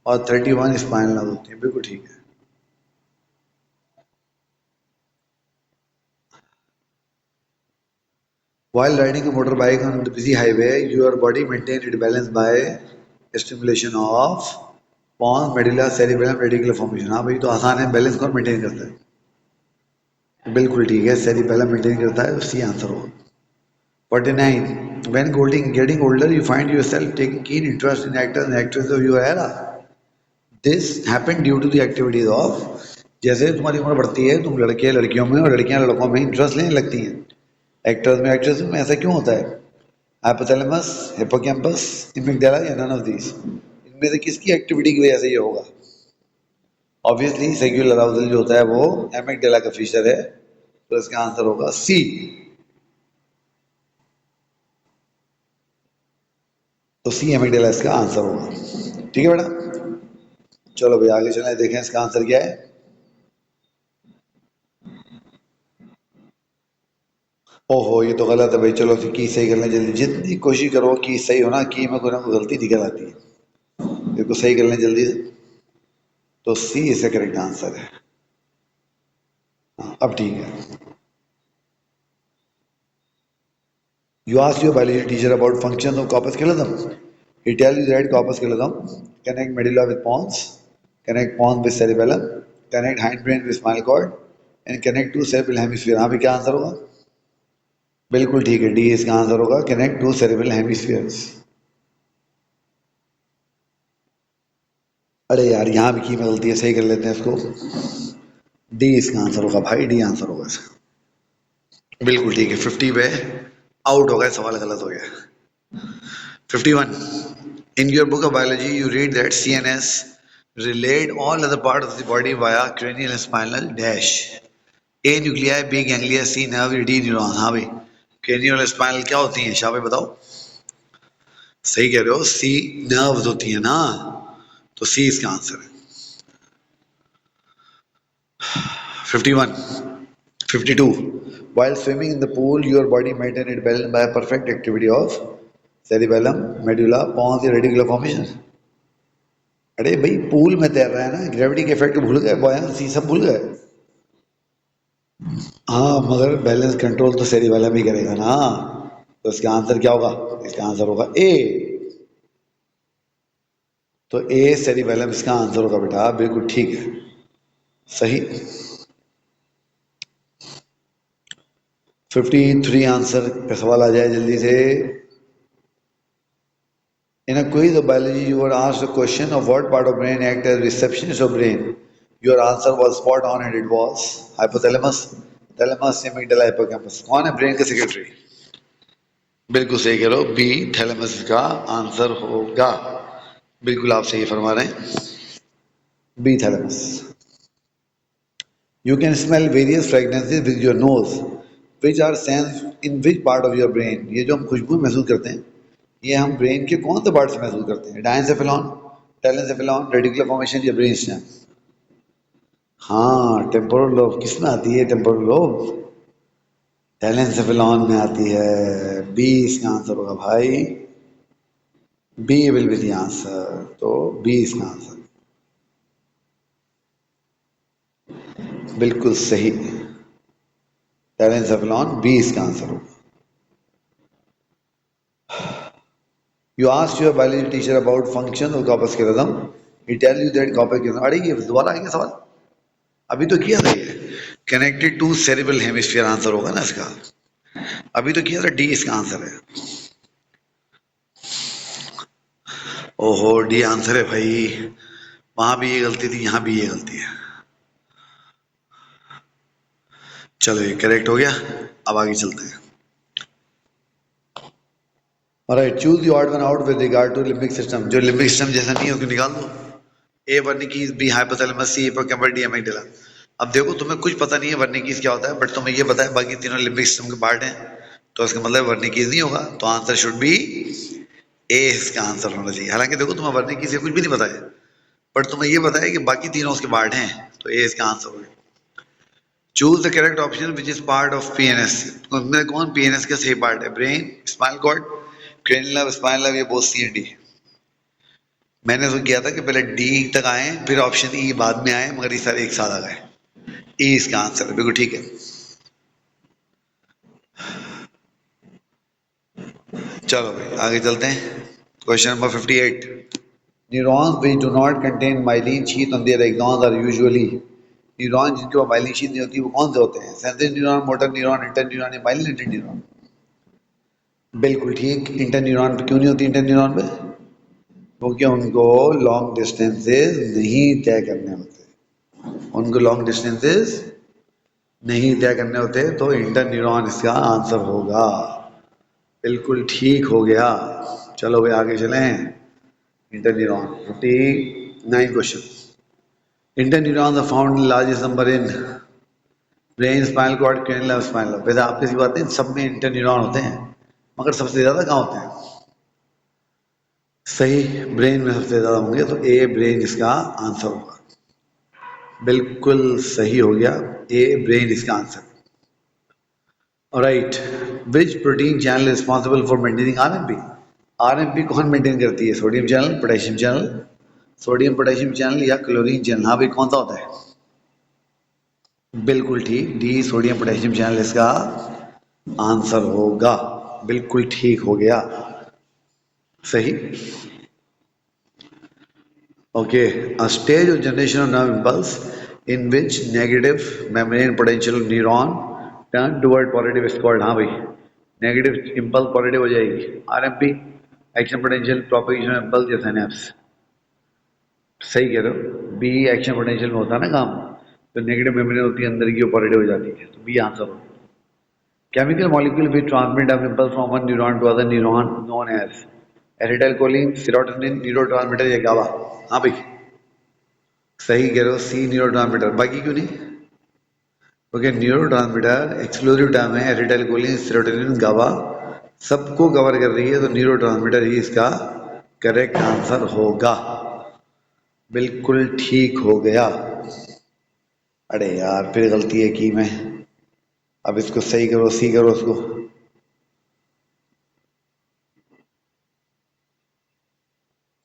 और 31 स्पाइनल nerve होती हैं, बिल्कुल ठीक है। While riding a motorbike on the busy highway, your body maintains its balance by stimulation of pons, medulla, cerebellum, radicular formation। हाँ भाई, तो आसान है, बैलेंस कौन मेंटेन करता है? बिल्कुल ठीक है, सेरिबेलम मेंटेन करता है, उसकी आंसर होगा। 49, when getting older you find yourself taking keen interest in actors and actresses of your era। this happened due to the activities of, जैसे तुम्हारी उम्र बढ़ती है तुम लड़के लड़कियों में और लड़कियां लड़कों में इंटरेस्ट लेने लगती हैं। एक्टर्स में एक्ट्रेस में ऐसा क्यों होता है? हाइपोथैलेमस, हिप्पोकैम्पस, एमिग्डाला या नन ऑफ दीस? इनमें से किसकी एक्टिविटी की वजह से ये होगा? ऑब्वियसली सेक्सुअल अराउजल जो होता है वो एमिगडाला का फीचर है, तो इसका आंसर होगा सी। तो सी एमिगडाला इसका आंसर होगा। ठीक है बेटा, चलो भाई आगे चलें, देखें इसका आंसर क्या है। ओहो ये तो गलत है भाई, चलो फिर की सही कर लें जल्दी, जितनी कोशिश करो की सही हो ना, की में कोई ना कोई गलती निकल आती है, देखो सही कर लें जल्दी से। तो सी इसका करेक्ट आंसर है। हाँ अब ठीक है। You ask your biology teacher about functions of corpus callosum. He tell you that corpus callosum connect medulla with pons, connect pons with cerebellum, connect hindbrain with spinal cord, and connect to cerebral hemisphere. यहाँ पे क्या आंसर होगा? बिल्कुल ठीक है, डी इसका आंसर होगा, कनेक्ट टू सेरेब्रल हेमिस्फीयर्स। अरे यार यहाँ भी की में गलती है, सही कर लेते हैं इसको। डी इसका आंसर होगा भाई, डी आंसर होगा इसका। बिल्कुल ठीक है, 50 पे आउट हो गया, सवाल गलत हो गया। 51. In your book of biology, you read that CNS relate all other parts of the body via cranial and spinal dash. A nuclei, B ganglia, C nerve, D neuron. हाँ भाई, cranial और spinal क्या होती हैं? शाबाश बताओ। सही कह रहे हो, सी नर्व्स होती है ना, तो सी इसका आंसर है। 51. 52. While swimming in the pool, your body maintain its balance by a perfect activity of cerebellum, medulla, pons या reticular formation. अरे भाई पूल में तैर रहा है ना, ग्रेविटी के इफेक्ट भूल गए, बॉयंसी सब भूल गए। हाँ मगर बैलेंस कंट्रोल तो सेरिबेलम ही करेगा ना, तो इसका आंसर क्या होगा? इसका आंसर होगा ए। तो ए सेरिबेलम इसका आंसर होगा बेटा, बिल्कुल ठीक है, सही। 53 आंसर का सवाल आ जाए जल्दी से। In a quiz of biology, you were asked a question of what part of brain act as receptionist of brain. Your answer was spot on and it was hypothalamus, thalamus, amygdala, hippocampus. कौन है ब्रेन का सेक्रेटरी? बिल्कुल सही कह रहे हो, बी थैलेमस का आंसर होगा। बिल्कुल आप सही फरमा रहे हैं, B thalamus. You can smell various fragrances with your nose, which are sensed in which part of your brain. ये जो हम खुशबू महसूस करते हैं, ये हम ब्रेन के कौन से पार्ट से महसूस करते हैं? डायंसेफेलॉन, टेलेंसेफेलॉन, रेडिकुलर फॉर्मेशन या ब्रेन स्टेम? हाँ टेम्पोरल लोब। किस में आती है टेम्पोरल लोब? टेलेंसेफेलॉन में आती है। बी इसका आंसर होगा भाई, B will be the answer, तो बी इसका आंसर। बिल्कुल सही, टेलेंसेफेलॉन बी इसका आंसर होगा। You asked your biology teacher about function of corpus callosum. He tell you that corpus callosum, अरे ये दोबारा आएंगे सवाल, अभी तो किया था ये, connected to cerebral hemisphere answer होगा ना इसका, अभी तो किया था, डी इसका आंसर है। ओहो डी आंसर है भाई, वहां भी ये गलती थी, यहां भी ये गलती है। चलो ये करेक्ट हो गया, अब आगे चलते हैं। Alright, choose the odd one out with regard to limbic system. जो लिम्बिक सिस्टम जैसा नहीं है उसको निकाल दो। A Wernicke's, B hypothalamus, C hippocampus, D amygdala. अब देखो तुम्हें कुछ पता नहीं है वर्निकीज क्या होता है, बट तुम्हें ये पता है बाकी तीनों लिम्बिक सिस्टम के पार्ट हैं, तो इसका मतलब वर्निकीज नहीं होगा, तो आंसर शुड बी ए, इसका आंसर होना चाहिए। हालांकि देखो तुम्हें वर्निकीज से कुछ भी नहीं पता है, बट तुम्हें ये पता है कि बाकी तीनों उसके पार्ट हैं, तो ए इसका आंसर होगा। Choose the correct option which is part of PNS. उनमें कौन पीएनएस का सही पार्ट है? Brain, spinal cord, cranial nerve, spinal nerve, ये बोथ सी एंड डी। मैंने तो किया था कि पहले डी तक आए फिर ऑप्शन ई बाद में आए, मगर ये सारे एक साथ आ गए। ई इसका आंसर है, बिल्कुल ठीक है। चलो भाई आगे चलते हैं, question number 58। Neurons which do not contain myelin sheath on their axons are usually, neuron जिनके पास माइलिन शीथ नहीं होती वो कौन से होते हैं? Sensory neuron, motor neuron, inter neuron या माइलिनेटेड न्यूरॉन? बिल्कुल ठीक, इंटर न्यूरॉन पे क्यों नहीं होती? इंटर न्यूरॉन पे क्योंकि उनको लॉन्ग डिस्टेंसेस नहीं तय करने होते, उनको लॉन्ग डिस्टेंसेस नहीं तय करने होते, तो इंटर न्यूरॉन इसका आंसर होगा। बिल्कुल ठीक हो गया। चलो भाई आगे चलें, interneuron 59 question. Interneurons are found in largest number in brain, spinal cord, cranium, spinal. वैसे आपकी सी बात है, सब में इंटरन्यूरॉन होते हैं, मगर सबसे ज्यादा कहाँ होते हैं? सही, ब्रेन में सबसे ज्यादा होंगे, तो ए ब्रेन इसका आंसर होगा। बिल्कुल सही हो गया, ए ब्रेन इसका answer. Right, which protein channel responsible for maintaining RMP? RMP कौन मेंटेन करती है? Sodium channel, potassium channel, sodium potassium channel या क्लोरीन चैनल? हाँ भाई, कौन सा होता है? बिल्कुल ठीक, डी सोडियम पोटेशियम चैनल इसका आंसर होगा। बिल्कुल ठीक हो गया, सही। Okay, a stage of generation of nerve impulse in which negative membrane potential neuron turn toward positive is called. हाँ भाई, नेगेटिव इम्पल्स पॉजिटिव हो जाएगी, RMP, action potential, propagation impulse या सिनेप्स। सही कह रहे हो, बी एक्शन पोटेंशियल में होता है ना काम, तो नेगेटिव मेम्ब्रेन होती है अंदर की, वो पॉजिटिव हो जाती है, तो बी आंसर होगा। Chemical molecule which transmit a impulse from one neuron to other neuron known as acetylcholine, serotonin, neurotransmitter या GABA? हाँ भाई, सही कह रहे हो, सी न्यूरोट्रांसमीटर। बाकी क्यों नहीं? क्योंकि न्यूरोट्रांसमीटर एक्सक्लूसिव टर्म है, एसिटाइलकोलिन, सेरोटोनिन, गाबा सबको कवर कर रही है, तो न्यूरोट्रांसमीटर ही इसका करेक्ट आंसर होगा। बिल्कुल ठीक हो गया। अरे यार, फिर गलती है की मैं, अब इसको सही करो, सी करो उसको।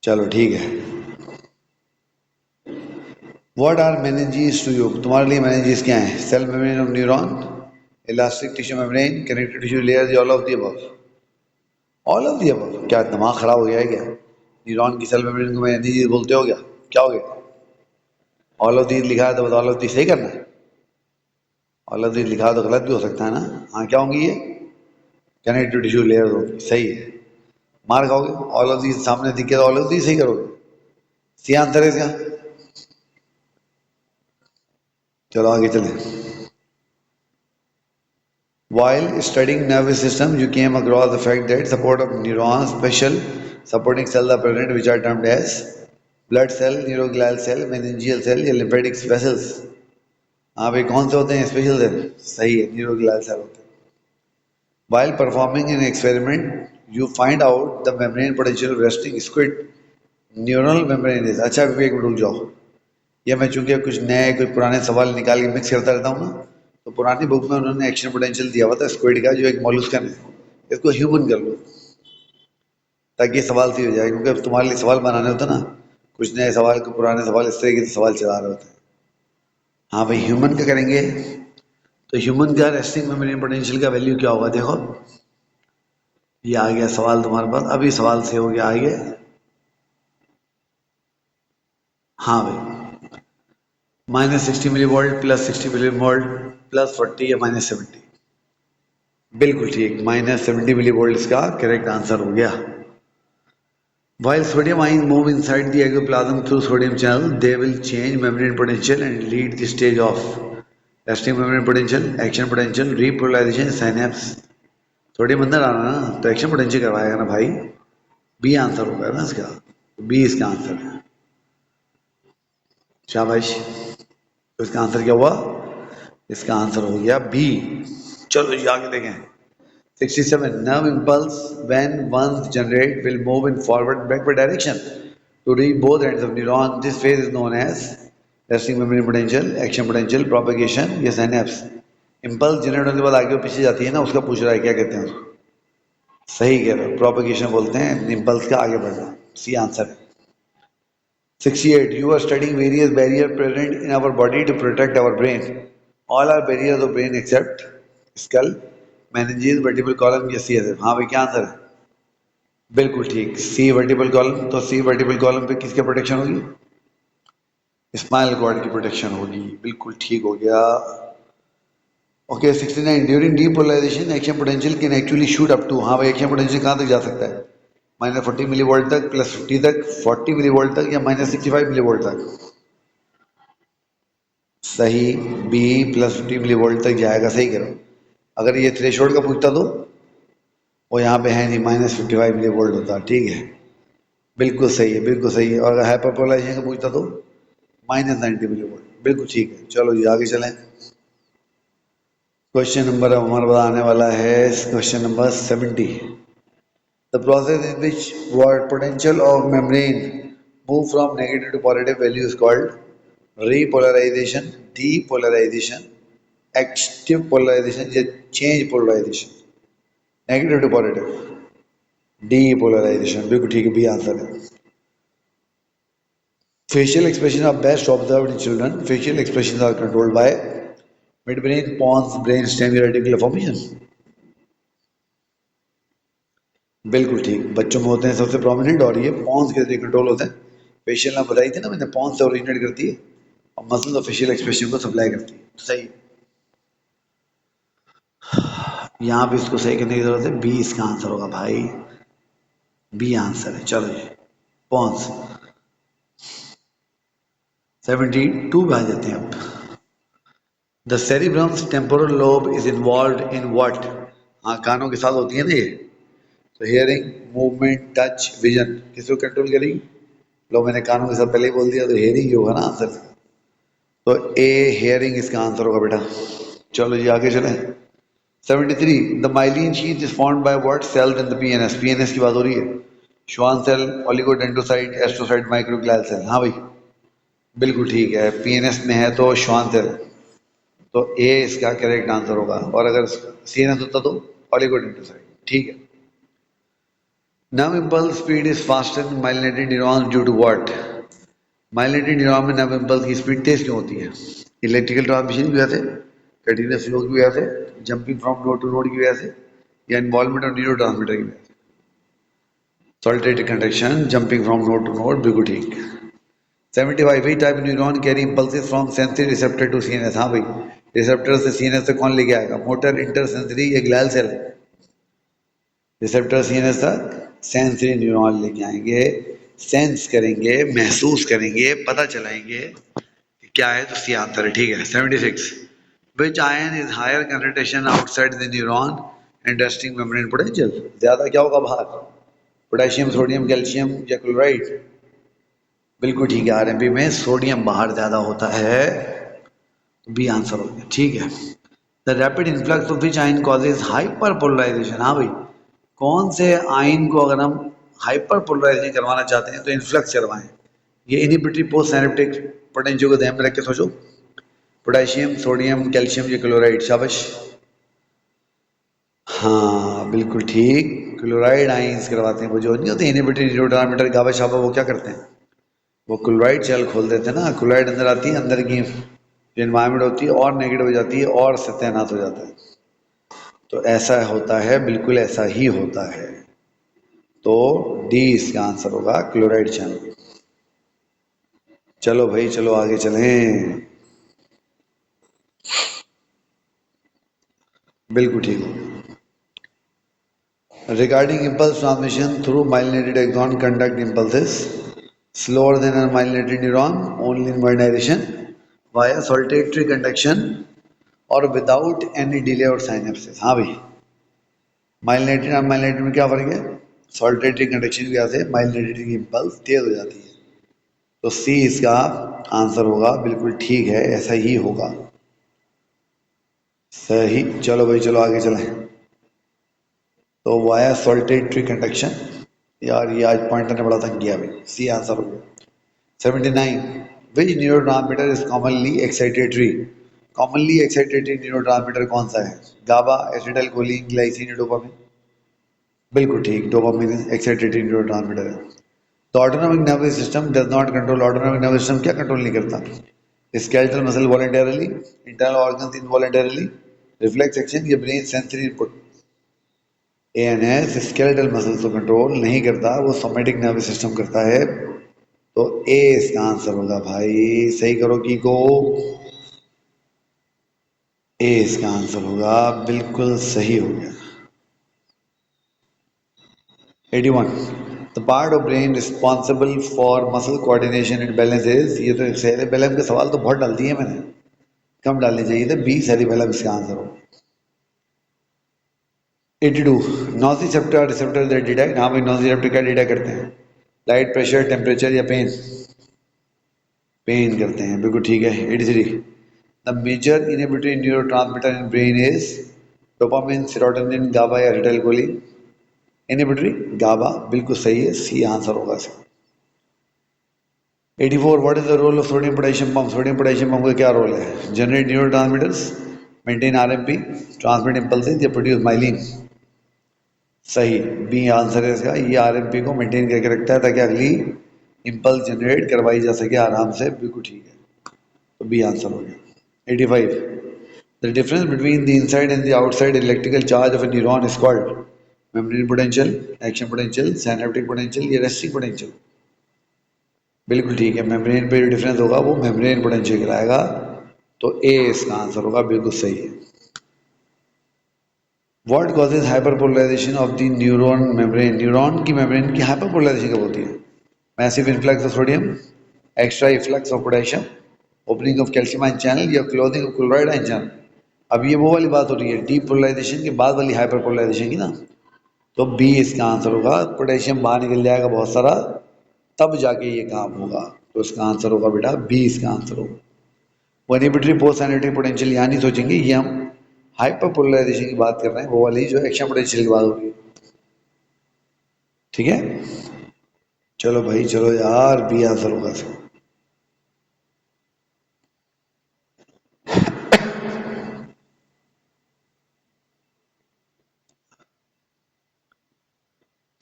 चलो ठीक है। What are meninges to you? तुम्हारे लिए मेनिंजीज क्या है? Cell membrane of neuron, elastic tissue membrane, connective tissue layer, all of the above? All of the above? क्या दिमाग खराब हो गया है क्या? न्यूरॉन की सेल मेम्ब्रेन को मेनिंजीज बोलते हो क्या? क्या हो गया? ऑल ऑफ दीज लिखा है तो ऑल ऑफ दीज सही करना है। ऑल ऑफ दीज लिखा है तो गलत भी हो सकता है ना। हाँ, क्या होंगी ये? कनेक्टिव टिश्यू लेयर होगी, सही है। मार खाओगे, ऑल ऑफ दीज सामने दिखे तो ऑल ऑफ दीज सही करोगे, सी आंसर है इसका। चलो आगे चलें। While studying nervous system, you came across the fact that support of neurons, special supporting cells are present, which are termed as blood cell, neuroglial cell, meningeal cell या lymphatic vessels। हाँ भाई, कौन से होते हैं स्पेशल सेल? सही है, न्यूरोग्लियल सेल होते हैं। While performing an experiment, you find out the membrane potential of resting squid neural membrane is। अच्छा विवेक, रुक जाओ, ये मैं चूंकि कुछ नए कुछ पुराने सवाल निकाल के मिक्स करता रहता हूँ ना, तो पुरानी बुक में उन्होंने एक्शन पोटेंशियल दिया हुआ था स्क्विड का, जो एक मॉलस्कन है, इसको ह्यूमन कर लो ताकि ये सवाल सही हो जाए, क्योंकि अब तुम्हारे लिए सवाल बनाने होते हैं ना, कुछ नए सवाल को पुराने सवाल इस तरह के सवाल चला रहे होते हैं। हाँ भाई, ह्यूमन का करेंगे, तो ह्यूमन का रेस्टिंग मेम्ब्रेन पोटेंशियल का वैल्यू क्या होगा? देखो, ये आ गया सवाल तुम्हारे पास, अभी सवाल से हो गया आगे। हाँ भाई, -60 मिली वोल्ट, +60 मिली वोल्ट, +40 या -70? बिल्कुल ठीक, -70 मिली वोल्ट इसका करेक्ट आंसर हो गया। While sodium ions move inside the ectoplasm through sodium channel, they will change membrane potential and lead the stage of resting membrane potential, action potential, repolarization, synapse। Sodium अंदर आना ना, तो एक्शन पोटेंशियल करवाएगा ना भाई, बी आंसर होगा ना इसका, बी इसका आंसर है। शाबाश, तो इसका आंसर क्या हुआ? इसका आंसर हो गया बी। चलो जी आगे देखें। 67, nerve impulse when once generate will move in forward backward direction to reach both ends of neuron. This phase is known as resting membrane potential, action potential, propagation या synapse। impulse generate होने के बाद आगे और पीछे जाती है ना, उसका पूछ रहा है क्या कहते हैं उसको? सही कह रहे हो, प्रोपगेशन बोलते हैं impulse का आगे बढ़ना, सी आंसर है। 68, you are studying various barriers present in our body to protect our brain. All are barriers of brain except skull, meninges, vertebral column या CSF। हाँ भाई, क्या आंसर है? बिल्कुल ठीक, सी वर्टिबल कॉलम। तो सी वर्टिबल कॉलम पे किसकी प्रोटेक्शन होगी? स्पाइनल कॉर्ड की प्रोटेक्शन होगी। बिल्कुल ठीक हो गया। Okay, 69, during depolarization action potential can actually shoot up to. हाँ भाई, एक्शन पोटेंशियल कहाँ तक जा सकता है? -40 मिली वोल्ट तक, +50 तक, 40 मिली वोल्ट तक या -65 मिली वोल्ट तक? सही, बी +50 मिली वोल्ट तक जाएगा, सही करो। अगर ये थ्रेशोल्ड का पूछता तो वो यहाँ पे है नहीं, -55 मिली वोल्ट होता, ठीक है। बिल्कुल सही है, बिल्कुल सही है। और अगर हाइपरपोलाइजेशन का पूछता तो -90 मिलीवोल्ट, बिल्कुल ठीक है। चलो जी आगे चलें। क्वेश्चन नंबर अब हमारा आने वाला है, question number 70। The process in which what potential of membrane move from negative to positive value is called repolarization, depolarization, active polarization या change polarization। Negative to positive, depolarization, बिल्कुल ठीक है, बी आंसर है। Facial expressions are best observed in children. Facial expressions are controlled by midbrain, pons, brainstem, reticular formation। बिल्कुल ठीक, बच्चों में होते हैं सबसे प्रोमिनेंट, और ये पॉन्स के जरिए कंट्रोल होते हैं। फेशियल ना बताई थी ना मैंने, पॉन्स से ओरिजिनेट करती है और मसल और फेशियल एक्सप्रेशन को सप्लाई करती है, तो सही। यहाँ पे इसको सही करने की जरूरत है, बी इसका आंसर होगा भाई, बी आंसर है। चलो जी, पॉन्स। 72 पे आ जाते हैं अब। The cerebrum's temporal lobe is involve in what. हाँ, कानों के साथ होती है ना ये। तो हियरिंग, मूवमेंट, टच, विजन, किसको कंट्रोल करेगी? लो, मैंने कानों के साथ पहले ही बोल दिया, तो हियरिंग ही होगा ना आंसर। तो ए हियरिंग इसका आंसर होगा बेटा। चलो जी आगे चलें। 73, the myelin sheath is formed by what cells in the PNS. PNS की बात हो रही है। Schwann cell, oligodendrocyte, astrocyte, microglial cell. हाँ भाई, बिल्कुल ठीक है, पीएनएस में है तो श्वान सेल, तो ए इसका करेक्ट आंसर होगा। और अगर सीएनएस होता तो ओलिगोडेंड्रोसाइट। ठीक है। Nerve impulse speed is faster in myelinated neurons due to what. Myelinated neuron में नर्व इम्पल्स की स्पीड तेज क्यों होती है? इलेक्ट्रिकल ट्रांसमिशन की वजह से, कंटिन्यूस फ्लो की वजह से, jumping from node to node की वजह से, या इन्वॉल्वमेंट ऑफ न्यूरो ट्रांसमीटर की वजह से? Saltatory conduction, jumping from node to node, बिल्कुल ठीक। 75, which type of neuron carry impulses from sensory receptor to CNS। हाँ भाई, रिसेप्टर से सीएनएस तक कौन लेके आएगा? मोटर, इंटरसेंसरी या ग्लियल सेल? रिसेप्टर सीएनएस तक सेंसरी न्यूरॉन लेके आएंगे, सेंस करेंगे, महसूस करेंगे, पता चलाएंगे कि क्या है, तो सी आंसर है। ठीक है। 76, which ion is higher concentration outside the neuron and resting membrane potential. ज्यादा क्या होगा बाहर? पोटेशियम, सोडियम, कैल्शियम या क्लोराइड? बिल्कुल ठीक है, आरएमपी में सोडियम बाहर ज्यादा होता है, तो बी आंसर हो गया। ठीक है। The rapid influx of which ion causes hyperpolarization. हाँ भाई, कौन से आयन को अगर हम हाइपर पोलराइजेशन करवाना चाहते हैं तो इन्फ्लक्स करवाएं? ये इनहिबिटरी पोस्ट सिनेप्टिक पोटेंशियल को ध्यान में रख के सोचो। पोटेशियम, सोडियम, कैल्शियम या क्लोराइड? शाबाश। हाँ बिल्कुल ठीक, क्लोराइड आयंस करवाते हैं। वो जो नहीं होते इनहिबिटरी न्यूरोट्रांसमीटर गाबा शाबा, वो क्या करते हैं? वो क्लोराइड सेल खोल देते हैं ना, क्लोराइड अंदर आती है, अंदर की जो इन्वायरमेंट होती है और नेगेटिव हो जाती है और सत्यानाश हो जाता है। तो ऐसा होता है, बिल्कुल ऐसा ही होता है। तो डी इसका आंसर होगा, क्लोराइड चैनल। चलो भाई, चलो आगे चलें। बिल्कुल ठीक। Regarding impulse transmission through myelinated axon, conduct impulses slower than a myelinated neuron only in one direction via solitary conduction और विदाउट एनी डिले और साइनेप्सिस। हाँ भाई, माइलिनेटेड और माइलिनेटेड में क्या फर्क है? सॉलिटरी कंडक्शन की वजह से माइलिनेटेड की इम्पल्स तेज हो जाती है, तो सी इसका आंसर होगा। बिल्कुल ठीक है, ऐसा ही होगा, सही। चलो भाई, चलो आगे चलें। तो वाया सॉलिटरी कंडक्शन, यार ये आज पॉइंटर ने बड़ा तंग किया भाई, सी आंसर होगा। 79, which neurotransmitter is commonly excitatory. Commonly excitatory neurotransmitter कौन सा है? गाबा, एसिटाइल कोलिन, ग्लाइसिन या डोपामिन? बिल्कुल ठीक, डोपामिन एक्साइटेटरी न्यूरोट्रांसमीटर है। तो autonomic nervous system does not control. Autonomic nervous system क्या कंट्रोल नहीं करता? Skeletal muscle voluntarily, internal organs involuntarily, reflex action या brain sensory input? ANS skeletal muscle को कंट्रोल नहीं करता, वो सोमेटिक नर्वस सिस्टम करता है, तो ए इसका आंसर होगा भाई। सही करो की को, ए इसका आंसर होगा, बिल्कुल सही हो गया। 81, the part of brain responsible for muscle coordination and balance is. ये तो सेरेबेलम के सवाल तो बहुत डाल दिए मैंने, कम डालने चाहिए थे। बी सेरेबेलम इसका आंसर होगा। 82, नोसिसेप्टर रिसेप्टर दैट डिटेक्ट। हाँ भाई, नोसिसेप्टर क्या डिटेक्ट करते हैं? लाइट, प्रेशर, टेम्परेचर या पेन? पेन करते हैं, बिल्कुल ठीक है। 83, the major inhibitory neurotransmitter in brain is dopamine, serotonin, GABA या एसिटाइलकोलिन। इनहिबिटरी गाबा, बिल्कुल सही है, सी आंसर होगा इसका। 84, what is the role of sodium potassium pump? Sodium potassium pump का क्या रोल है? Generate neurotransmitters, maintain RMP, transmit impulses या प्रोड्यूस माइलिन। सही, बी आंसर है इसका। ये आरएमपी को मेंटेन करके रखता है ताकि अगली इम्पल्स जनरेट करवाई जा सके आराम से, बिल्कुल ठीक है। तो बी आंसर हो गया। 85, the difference between the inside and the outside electrical charge of A neuron is called membrane potential, action potential, synaptic potential या रेस्टिंग पोटेंशियल। बिल्कुल ठीक है, मेम्ब्रेन पे जो डिफरेंस होगा वो मेम्ब्रेन पोटेंशियल कहलाएगा। तो ए इसका आंसर होगा, बिल्कुल सही है। What causes hyperpolarization of the neuron membrane? Neuron की मेम्ब्रेन की हाइपरपोलराइजेशन कब होती है? Massive influx of sodium, extra efflux of potassium, opening of calcium ion channel या closing of chloride ion channel. अब ये वो वाली बात हो रही है डीपोलराइजेशन के बाद वाली हाइपरपोलराइजेशन की ना। तो बी इसका आंसर होगा, पोटेशियम बाहर निकल जाएगा बहुत सारा, तब जाके ये काम होगा। तो इसका आंसर होगा बेटा बी, इसका आंसर होगा। वो इनहिबिटरी पोस्ट साइनेटिक पोटेंशियल यहाँ नहीं सोचेंगे, ये हम हाइपरपोलराइजेशन की बात कर रहे हैं, वो वाली जो एक्शन पोटेंशियल की बात हो रही है। ठीक है, चलो भाई चलो यार, बी आंसर होगा इसका।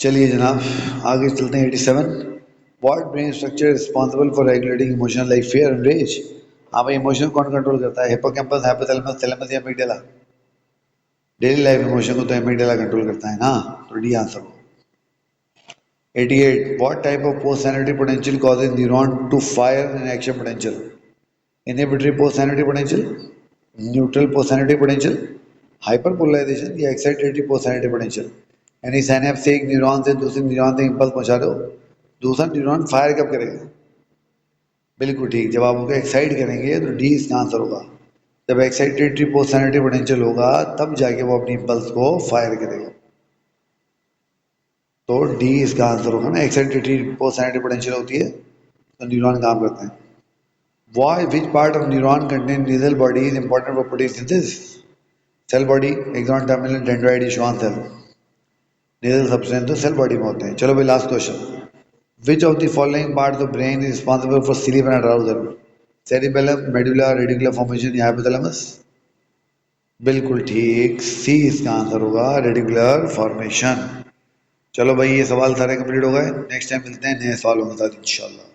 चलिए जनाब, आगे चलते हैं। 87, what brain structure responsible for regulating emotion like fear and rage? हाँ भाई, इमोशन कौन कंट्रोल करता है? हिप्पोकैम्पस, हाइपोथैलेमस, थैलेमस या एमिगडाला? डेली लाइफ इमोशन को तो एमिगडाला कंट्रोल करता है ना, तो डी आंसर हो। 88, what type of post synaptic potential causes neuron to fire in action potential? Inhibitory post synaptic potential, neutral post synaptic potential, hyperpolarization या एक्साइटेटरी पोस्ट साइनेटिक पोटेंशियल। यानी साइनेप्स से एक न्यूरॉन से दूसरे न्यूरॉन तक इंपल्स पहुंचा दो, दूसरा न्यूरॉन फायर कब करेगा? बिल्कुल ठीक, जब आप उसको एक्साइट करेंगे तो डी इसका आंसर होगा। जब एक्साइटेटरी पोस्ट साइनेटिक पोटेंशियल होगा तब जाके वो अपनी इंपल्स को फायर करेगा। तो डी इसका आंसर होगा ना, एक्साइटेटरी पोस्ट साइनेटिक पोटेंशियल होती है तो न्यूरॉन काम करते हैं। Why, which part of neuron contained nasal body is important for protein synthesis? Cell body, axon terminal, dendroid, Schwann cell. Nasal substance तो cell body में होते हैं। चलो भाई last question. Which of the following part of the brain is responsible for sleep and arousal? Cerebellum, medulla, reticular formation या hypothalamus? बिल्कुल ठीक, सी इसका आंसर होगा, रेडिकुलर फॉर्मेशन। चलो भाई, ये सवाल सारे कंप्लीट हो गए। नेक्स्ट टाइम मिलते हैं नए सवालों के साथ इंशाल्लाह।